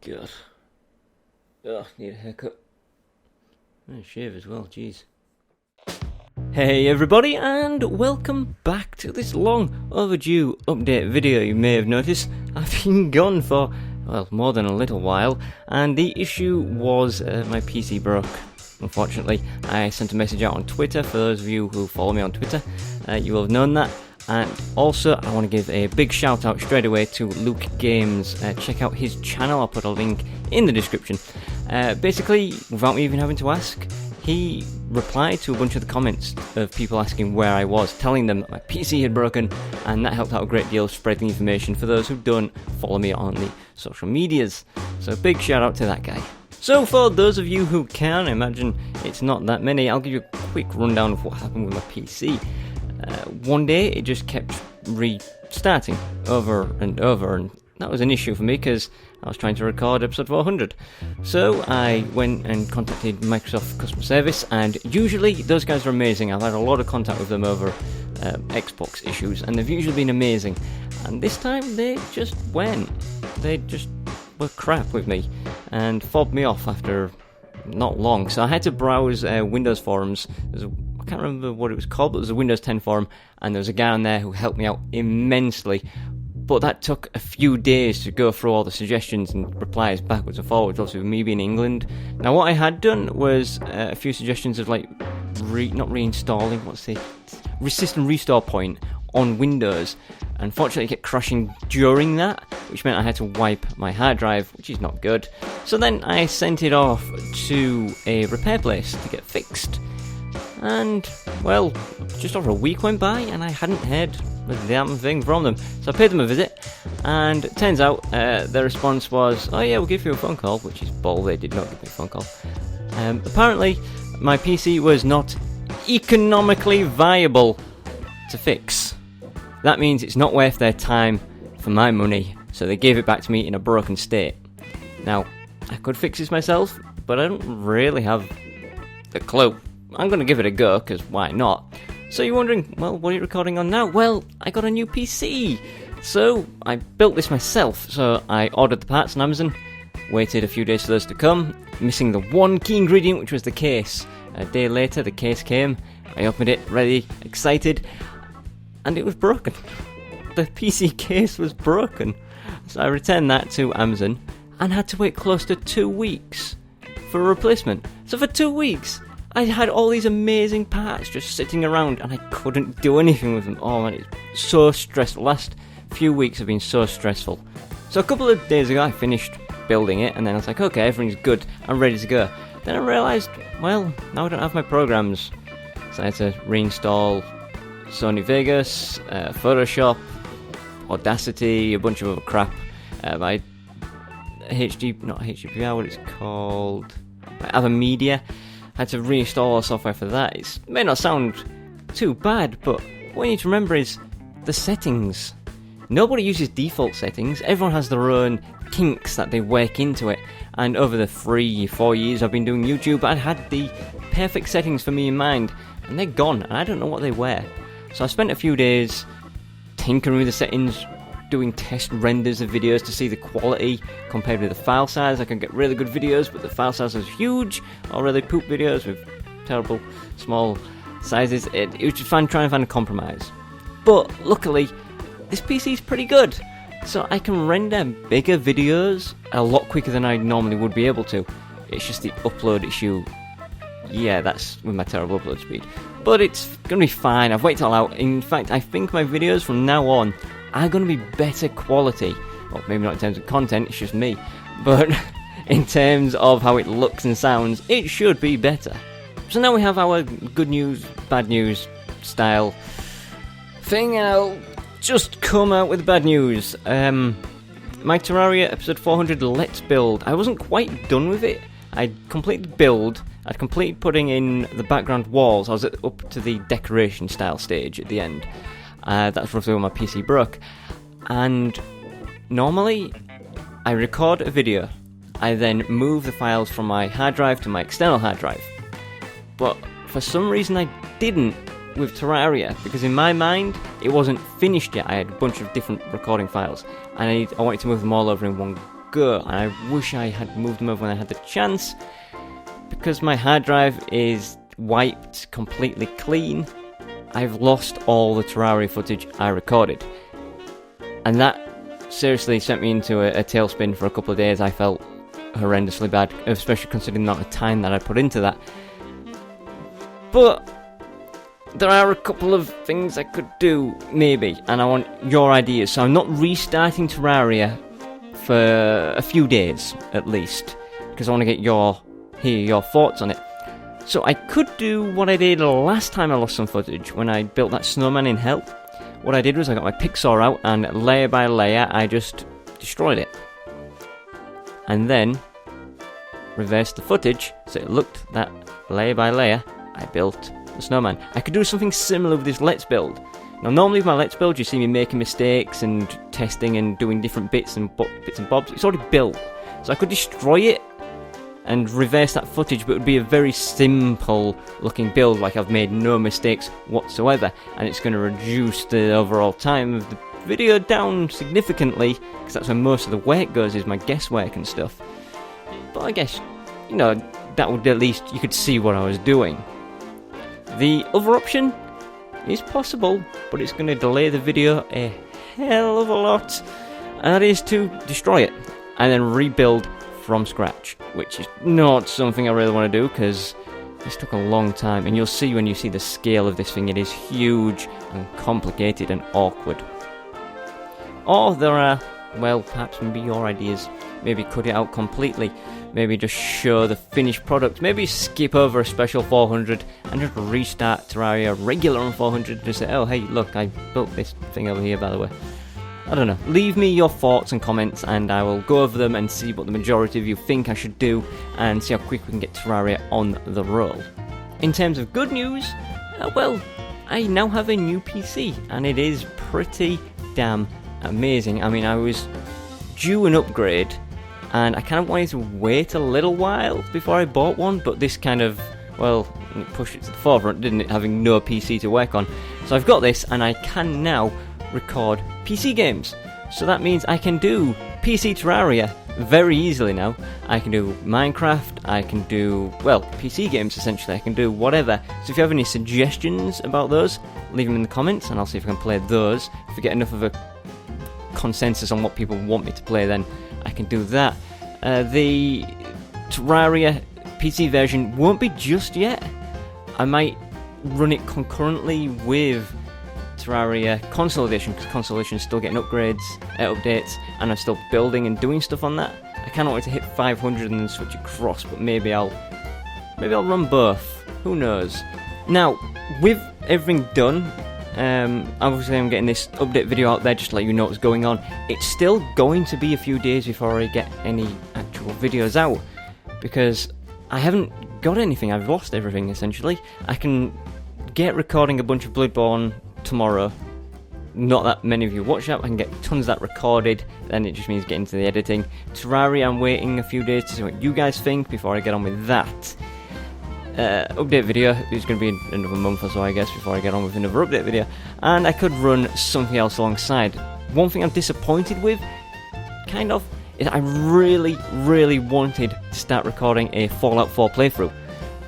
God. Oh, need a haircut. And a shave as well, jeez. Hey everybody, and welcome back to this long overdue update video. You may have noticed I've been gone for, well, more than a little while, and the issue was my PC broke. Unfortunately, I sent a message out on Twitter. For those of you who follow me on Twitter, you will have known that. And also, I want to give a big shout out straight away to Luke Games. Check out his channel, I'll put a link in the description. Basically, without me even having to ask, he replied to a bunch of the comments of people asking where I was, telling them that my PC had broken, and that helped out a great deal spreading information for those who don't follow me on the social medias. So big shout out to that guy. So for those of you who can, I imagine it's not that many, I'll give you a quick rundown of what happened with my PC. One day it just kept restarting over and over, and that was an issue for me because I was trying to record episode 400. So I went and contacted Microsoft customer service, and usually those guys are amazing. I've had a lot of contact with them over Xbox issues, and they've usually been amazing. And this time they just went. They just were crap with me and fobbed me off after not long. So I had to browse Windows forums. I can't remember what it was called, but it was a Windows 10 forum, and there was a guy on there who helped me out immensely. But that took a few days to go through all the suggestions and replies backwards and forwards, also with me being in England. Now what I had done was a few suggestions of like, not reinstalling, system restore point on Windows. Unfortunately it kept crashing during that, which meant I had to wipe my hard drive, which is not good. So then I sent it off to a repair place to get fixed. And, well, just over a week went by and I hadn't heard the damn thing from them. So I paid them a visit, and it turns out their response was, oh yeah, we'll give you a phone call, which is bull. They did not give me a phone call. Apparently, my PC was not economically viable to fix. That means it's not worth their time for my money, so they gave it back to me in a broken state. Now, I could fix this myself, but I don't really have a clue. I'm going to give it a go, because why not? So you're wondering, well, what are you recording on now? Well, I got a new PC. So I built this myself. So I ordered the parts on Amazon, waited a few days for those to come, missing the one key ingredient, which was the case. A day later, the case came. I opened it, ready, excited, and it was broken. The PC case was broken. So I returned that to Amazon and had to wait close to 2 weeks for a replacement. So for 2 weeks, I had all these amazing parts just sitting around and I couldn't do anything with them. Oh man, it's so stressful. Last few weeks have been so stressful. So a couple of days ago I finished building it, and then I was like, okay, everything's good, I'm ready to go. Then I realised, well, now I don't have my programs. So I had to reinstall Sony Vegas, Photoshop, Audacity, a bunch of other crap. Not HDPR, what it's called, other media. Had to reinstall all the software for that. It may not sound too bad, but what you need to remember is the settings. Nobody uses default settings. Everyone has their own kinks that they work into it. And over the 3-4 years I've been doing YouTube, I had the perfect settings for me in mind, and they're gone, and I don't know what they were. So I spent a few days tinkering with the settings, doing test renders of videos to see the quality compared with the file size. I can get really good videos, but the file size was huge, or really poop videos with terrible small sizes. It was just fun trying to find a compromise. But luckily, this PC is pretty good, so I can render bigger videos a lot quicker than I normally would be able to. It's just the upload issue. Yeah, that's with my terrible upload speed. But it's going to be fine. I've worked it all out. In fact, I think my videos from now on are going to be better quality. Well, maybe not in terms of content, it's just me. But in terms of how it looks and sounds, it should be better. So now we have our good news, bad news style thing, and I'll just come out with bad news. My Terraria episode 400 Let's Build. I wasn't quite done with it. I'd completed build. I'd completed putting in the background walls. I was up to the decoration style stage at the end. That's roughly when my PC broke. And normally, I record a video. I then move the files from my hard drive to my external hard drive. But for some reason I didn't with Terraria, because in my mind, it wasn't finished yet. I had a bunch of different recording files, and I wanted to move them all over in one go, and I wish I had moved them over when I had the chance, because my hard drive is wiped completely clean. I've lost all the Terraria footage I recorded, and that seriously sent me into a tailspin for a couple of days. I felt horrendously bad, especially considering the amount of time that I put into that. But there are a couple of things I could do, maybe, and I want your ideas. So I'm not restarting Terraria for a few days, at least, because I want to hear your thoughts on it. So I could do what I did last time I lost some footage, when I built that snowman in hell. What I did was I got my Pixar out, and layer by layer I just destroyed it. And then reversed the footage, so it looked that layer by layer I built the snowman. I could do something similar with this Let's Build. Now normally with my Let's Build you see me making mistakes and testing and doing different bits and bobs. It's already built, so I could destroy it and reverse that footage, but it would be a very simple looking build, like I've made no mistakes whatsoever, and it's going to reduce the overall time of the video down significantly, because that's where most of the work goes, is my guesswork and stuff. But I guess, you know, that would at least, you could see what I was doing. The other option is possible, but it's going to delay the video a hell of a lot, and that is to destroy it and then rebuild from scratch, which is not something I really want to do, because this took a long time, and you'll see when you see the scale of this thing, it is huge and complicated and awkward. Or there are, well, perhaps maybe your ideas, maybe cut it out completely, maybe just show the finished product, maybe skip over a special 400 and just restart Terraria regular on 400, just say, oh hey, look, I built this thing over here, by the way. I don't know. Leave me your thoughts and comments, and I will go over them and see what the majority of you think I should do, and see how quick we can get Terraria on the roll. In terms of good news, well, I now have a new PC, and it is pretty damn amazing. I mean, I was due an upgrade, and I kind of wanted to wait a little while before I bought one, but this kind of, well, it pushed it to the forefront, didn't it, having no PC to work on. So I've got this, and I can now record PC games. So that means I can do PC Terraria very easily now. I can do Minecraft, I can do, well, PC games essentially, I can do whatever. So if you have any suggestions about those, leave them in the comments and I'll see if I can play those. If we get enough of a consensus on what people want me to play, then I can do that. The Terraria PC version won't be just yet. I might run it concurrently with Terraria Console Edition, because Console Edition is still getting upgrades, updates, and I'm still building and doing stuff on that. I cannot wait to hit 500 and then switch across, but maybe I'll run both. Who knows? Now, with everything done, obviously I'm getting this update video out there just to let you know what's going on. It's still going to be a few days before I get any actual videos out, because I haven't got anything. I've lost everything essentially. I can get recording a bunch of Bloodborne tomorrow. Not that many of you watch that. I can get tons of that recorded, then it just means getting to the editing. Terraria, I'm waiting a few days to see what you guys think before I get on with that. Update video is going to be another month or so, I guess, before I get on with another update video. And I could run something else alongside. One thing I'm disappointed with, kind of, is I really wanted to start recording a Fallout 4 playthrough.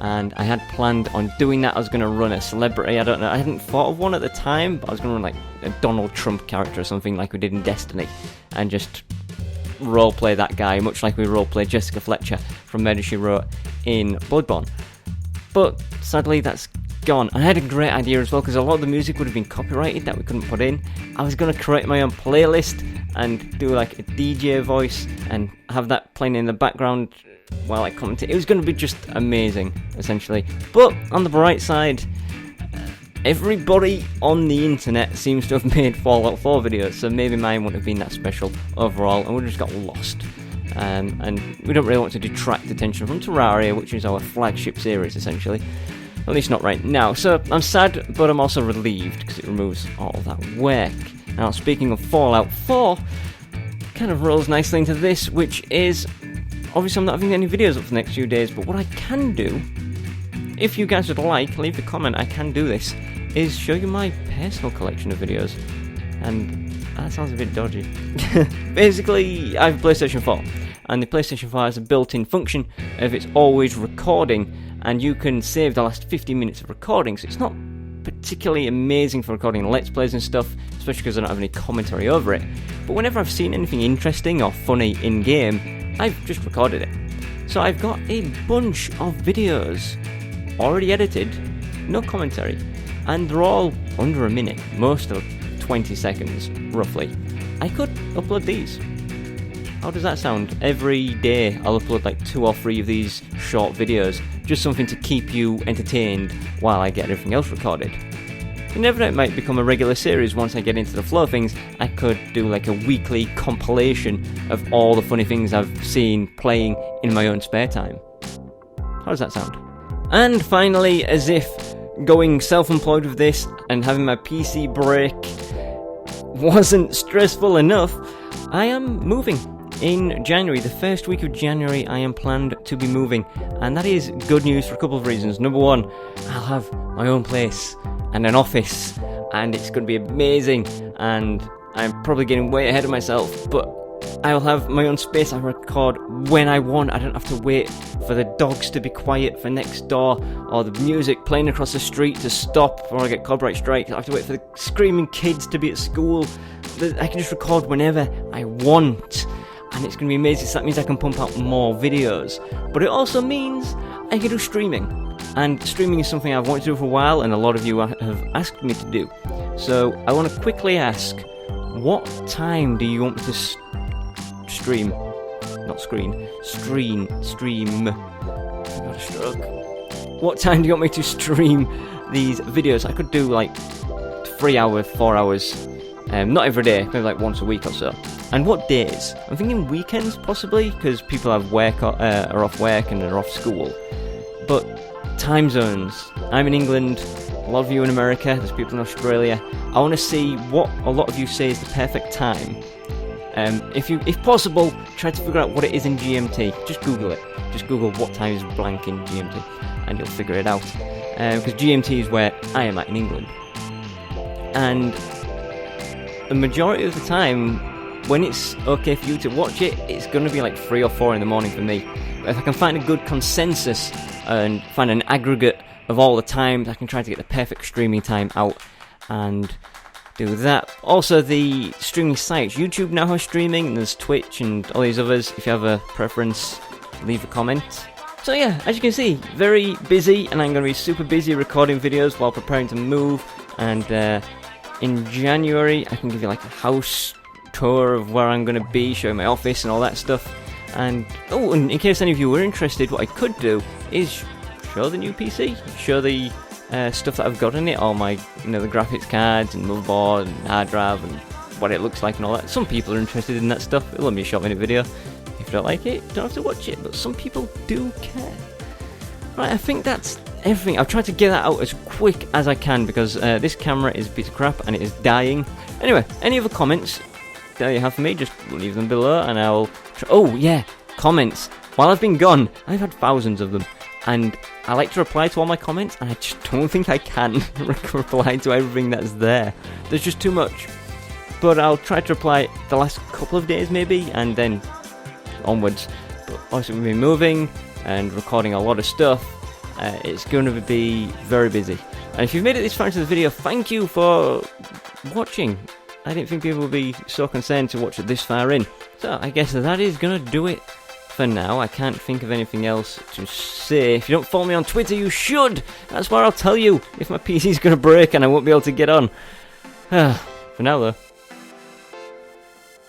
And I had planned on doing that. I was going to run a celebrity, I don't know, I hadn't thought of one at the time, but I was going to run like a Donald Trump character or something like we did in Destiny, and just roleplay that guy, much like we roleplay Jessica Fletcher from Murder, She Wrote in Bloodborne. But sadly that's gone. And I had a great idea as well, because a lot of the music would have been copyrighted that we couldn't put in. I was going to create my own playlist and do like a DJ voice and have that playing in the background while I commentate. It was going to be just amazing, essentially. But on the bright side, everybody on the internet seems to have made Fallout 4 videos, so maybe mine wouldn't have been that special overall, and we just got lost. And we don't really want to detract attention from Terraria, which is our flagship series, essentially. At least not right now. So I'm sad, but I'm also relieved, because it removes all that work. Now, speaking of Fallout 4, kind of rolls nicely into this, which is, obviously I'm not having any videos up for the next few days, but what I can do, if you guys would like, leave a comment, I can do this, is show you my personal collection of videos. And That sounds a bit dodgy. Basically, I have a PlayStation 4, and the PlayStation 4 has a built-in function of it's always recording, and you can save the last 15 minutes of recording, so it's not particularly amazing for recording Let's Plays and stuff, especially because I don't have any commentary over it. But whenever I've seen anything interesting or funny in-game, I've just recorded it. So I've got a bunch of videos already edited, no commentary, and they're all under a minute, most of 20 seconds, roughly. I could upload these. How does that sound? Every day I'll upload like 2 or 3 of these short videos, just something to keep you entertained while I get everything else recorded. You never know, it might become a regular series once I get into the flow of things. I could do like a weekly compilation of all the funny things I've seen playing in my own spare time. How does that sound? And finally, as if going self-employed with this and having my PC break wasn't stressful enough, I am moving. In January, the first week of January, I am planned to be moving, and that is good news for a couple of reasons. Number one, I'll have my own place and an office, and it's going to be amazing, and I'm probably getting way ahead of myself, but I'll have my own space. I record when I want. I don't have to wait for the dogs to be quiet for next door, or the music playing across the street to stop before I get copyright strike. I have to wait for the screaming kids to be at school. I can just record whenever I want, and it's going to be amazing. So that means I can pump out more videos, but it also means I can do streaming. And streaming is something I've wanted to do for a while, and a lot of you have asked me to do. So I want to quickly ask, what time do you want me to stream? Not screen. Stream. I got a stroke. What time do you want me to stream these videos? I could do like 3 hours, 4 hours. Not every day, maybe like once a week or so. And what days? I'm thinking weekends possibly, because people have work are off work and are off school. But time zones. I'm in England, a lot of you in America, there's people in Australia. I want to see what a lot of you say is the perfect time. If possible, try to figure out what it is in GMT. Just Google it. Just Google what time is blank in GMT, and you'll figure it out. Because GMT is where I am at in England. And the majority of the time, when it's okay for you to watch it, it's going to be like 3 or 4 in the morning for me. But if I can find a good consensus and find an aggregate of all the times, I can try to get the perfect streaming time out and do that. Also, the streaming sites. YouTube now has streaming, and there's Twitch and all these others. If you have a preference, leave a comment. So yeah, as you can see, very busy, and I'm going to be super busy recording videos while preparing to move. And in January, I can give you like a house tour of where I'm going to be, show my office and all that stuff. And in case any of you were interested, what I could do is show the new PC, show the stuff that I've got in it, all my, the graphics cards and motherboard and hard drive and what it looks like and all that. Some people are interested in that stuff. It'll only be a short minute video. If you don't like it, you don't have to watch it, but some people do care. Right, I think that's everything. I've tried to get that out as quick as I can because this camera is a piece of crap and it is dying. Anyway, any other comments that you have for me, just leave them below and I'll comments. While I've been gone, I've had thousands of them, and I like to reply to all my comments, and I just don't think I can reply to everything that's there. There's just too much. But I'll try to reply the last couple of days maybe, and then onwards. But obviously we've been moving and recording a lot of stuff. It's going to be very busy. And if you've made it this far into the video, thank you for watching. I didn't think people would be so concerned to watch it this far in. So I guess that is going to do it for now. I can't think of anything else to say. If you don't follow me on Twitter, you should. That's where I'll tell you if my PC's going to break and I won't be able to get on. For now though.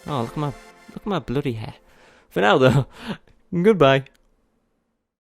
Oh, look at my bloody hair. For now though, goodbye.